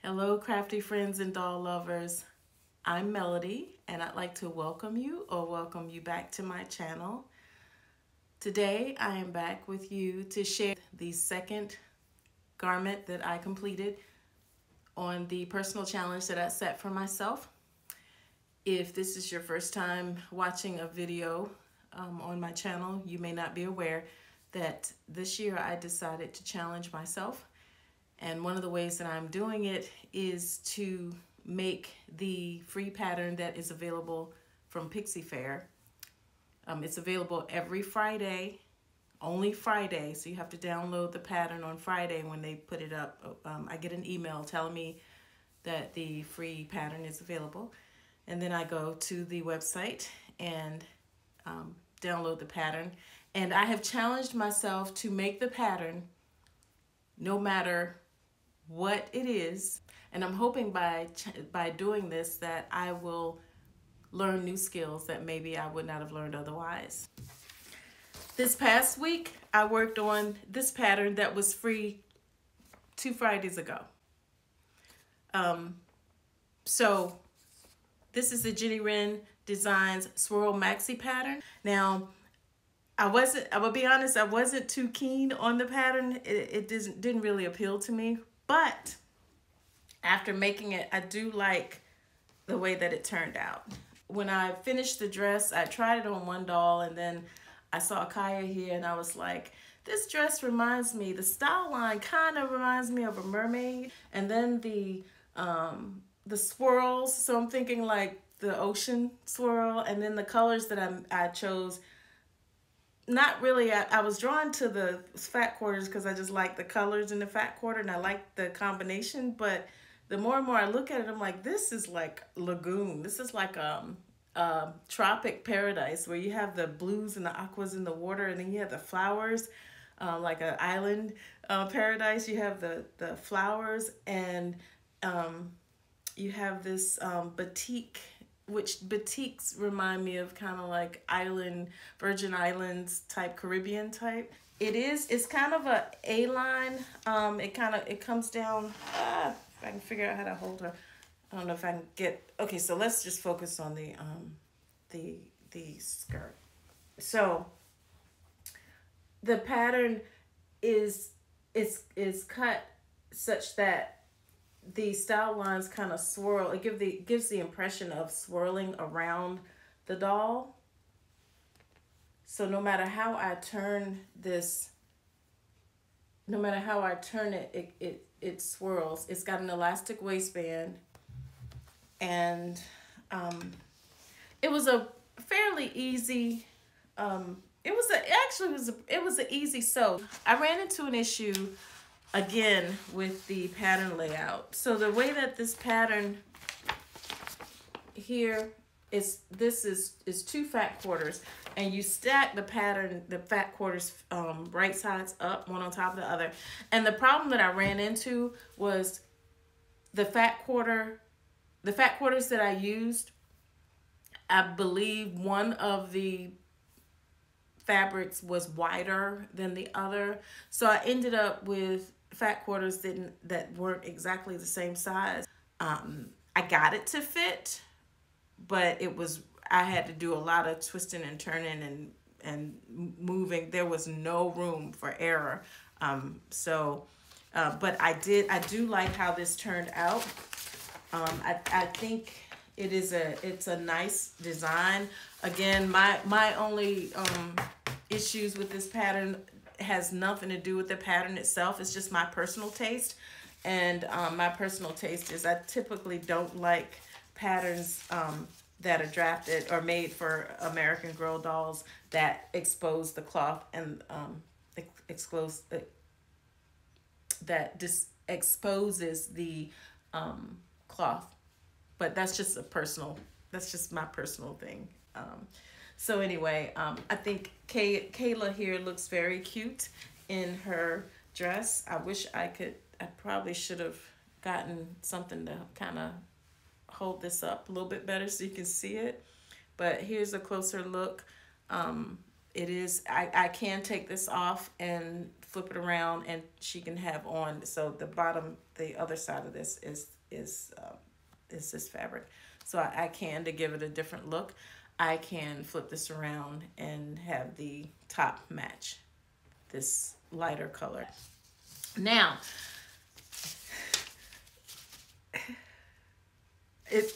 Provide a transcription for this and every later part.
Hello, crafty friends and doll lovers. I'm Melody, and I'd like to welcome you back to my channel. Today, I am back with you to share the second garment that I completed on the personal challenge that I set for myself. If this is your first time watching a video on my channel, you may not be aware that this year I decided to challenge myself. And one of the ways that I'm doing it is to make the free pattern that is available from Pixie Faire. It's available every Friday, only Friday, so you have to download the pattern on Friday when they put it up. I get an email telling me that the free pattern is available, and then I go to the website and download the pattern. And I have challenged myself to make the pattern no matter what it is, and I'm hoping by doing this that I will learn new skills that maybe I would not have learned otherwise. This past week I worked on this pattern that was free 2 Fridays ago. So this is the Jenny Wren Designs Swirl Maxi pattern. Now I will be honest, I wasn't too keen on the pattern. It didn't really appeal to me. But after making it, I do like the way that it turned out. When I finished the dress, I tried it on one doll, and then I saw Kaya here, and I was like, this dress reminds me, the style line kind of reminds me of a mermaid. And then the swirls, so I'm thinking like the ocean swirl, and then the colors that I chose. Not really, I was drawn to the fat quarters because I just like the colors in the fat quarter and I like the combination, but the more and more I look at it, I'm like, this is like lagoon. This is like tropic paradise where you have the blues and the aquas in the water, and then you have the flowers, like an island paradise. You have the flowers, and you have this batik, which batiks remind me of kind of like island, Virgin Islands type, Caribbean type. It's kind of a A-line. It comes down, if I can figure out how to hold her. I don't know if I can get, okay, so let's just focus on the skirt. So the pattern is cut such that the style lines kind of swirl. It gives the impression of swirling around the doll. So no matter how I turn this, it swirls. It's got an elastic waistband, and it was a fairly easy. It was an easy sew. I ran into an issue again with the pattern layout. So the way that this pattern here is 2 fat quarters, and you stack the fat quarters right sides up, one on top of the other. And the problem that I ran into was the fat quarters that I used. I believe one of the fabrics was wider than the other, so I ended up with fat quarters that weren't exactly the same size. I got it to fit, but I had to do a lot of twisting and turning and moving. There was no room for error. But I do like how this turned out. I think it's a nice design. Again, my only issues with this pattern has nothing to do with the pattern itself. It's just my personal taste, and my personal taste is I typically don't like patterns that are drafted or made for American Girl dolls that expose the cloth and exposes the cloth. But that's just my personal thing. So anyway, I think Kayla here looks very cute in her dress. I probably should have gotten something to kind of hold this up a little bit better so you can see it. But here's a closer look. I can take this off and flip it around, and she can have on, so the bottom, the other side of this is this fabric. So I can, to give it a different look, I can flip this around and have the top match this lighter color. Now,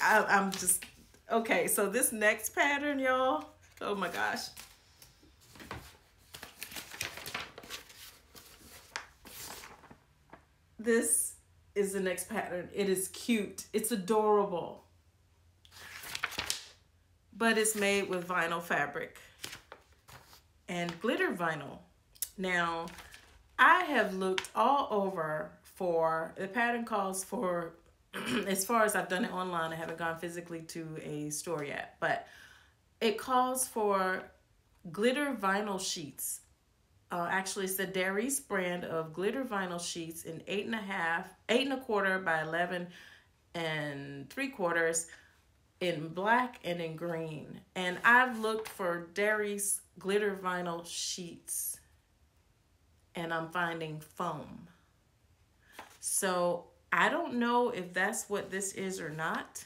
I'm just, okay, so this next pattern, y'all, oh my gosh. This is the next pattern. It is cute. It's adorable. But it's made with vinyl fabric and glitter vinyl. Now, I have looked all over for, the pattern calls for, as far as I've done it online, I haven't gone physically to a store yet, but it calls for glitter vinyl sheets. Actually, it's the Darius brand of glitter vinyl sheets in 8.25 by 11 3/4 in black and in green. And I've looked for Darius glitter vinyl sheets, and I'm finding foam. So I don't know if that's what this is or not.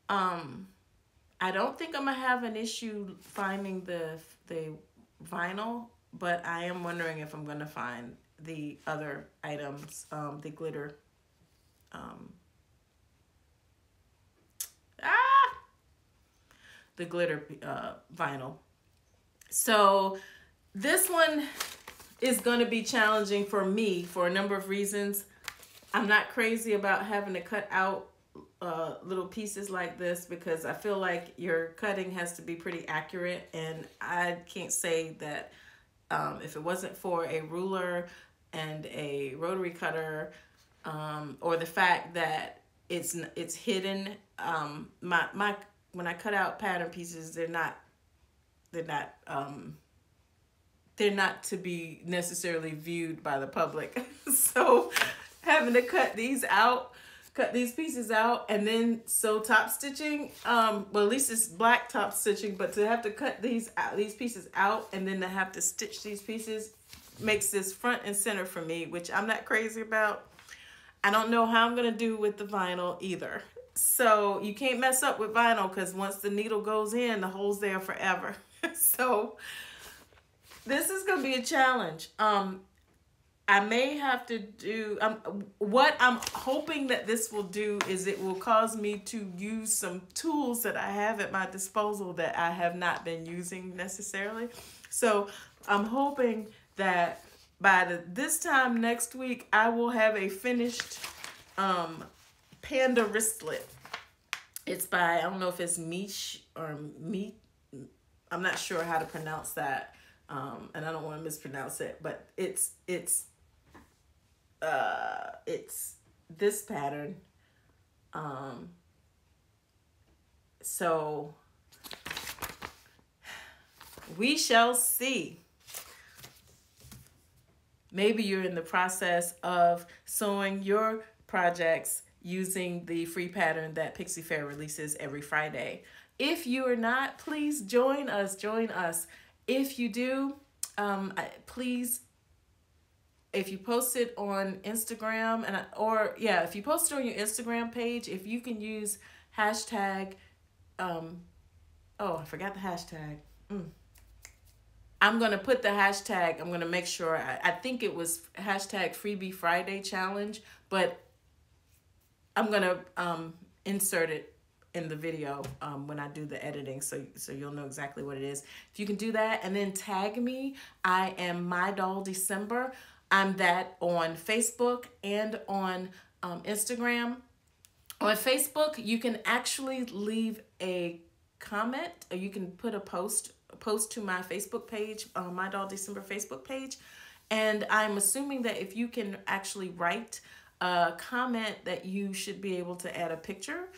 I don't think I'm gonna have an issue finding the vinyl, but I am wondering if I'm gonna find the other items, the glitter, the glitter vinyl. So this one is gonna be challenging for me for a number of reasons. I'm not crazy about having to cut out little pieces like this, because I feel like your cutting has to be pretty accurate, and I can't say that if it wasn't for a ruler and a rotary cutter, or the fact that it's hidden, when I cut out pattern pieces, they're not to be necessarily viewed by the public. So having to cut these pieces out, and then sew top stitching, well, at least it's black top stitching, but to have to cut these pieces out and then to have to stitch these pieces makes this front and center for me, which I'm not crazy about. I don't know how I'm gonna do with the vinyl either. So you can't mess up with vinyl, because once the needle goes in, the hole's there forever. So this is gonna be a challenge. I may have to do, what I'm hoping that this will do is it will cause me to use some tools that I have at my disposal that I have not been using necessarily. So I'm hoping that by this time next week, I will have a finished panda wristlet. It's by, I don't know if it's Mish or Meat. I'm not sure how to pronounce that. And I don't want to mispronounce it, but it's this pattern. So we shall see. Maybe you're in the process of sewing your projects using the free pattern that Pixie Faire releases every Friday. If you are not, please join us. If you do, please, if you post it on Instagram, if you post it on your Instagram page, if you can use hashtag, oh, I forgot the hashtag. I'm going to put the hashtag, I'm going to make sure, I think it was hashtag Freebie Friday Challenge, but I'm going to insert it in the video when I do the editing, so you'll know exactly what it is. If you can do that and then tag me, I am My Doll December. I'm that on Facebook and on Instagram. On Facebook, you can actually leave a comment, or you can put a post to my Facebook page, My Doll December Facebook page. And I'm assuming that if you can actually write a comment, that you should be able to add a picture.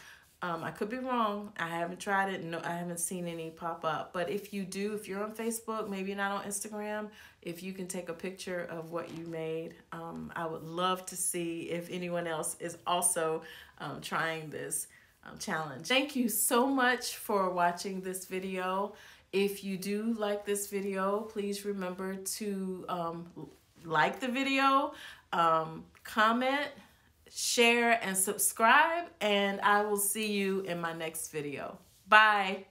I could be wrong. I haven't tried it. No, I haven't seen any pop up. But if you do, if you're on Facebook, maybe not on Instagram, if you can take a picture of what you made, I would love to see if anyone else is also trying this challenge. Thank you so much for watching this video. If you do like this video, please remember to like the video, comment, share, and subscribe. And I will see you in my next video. Bye.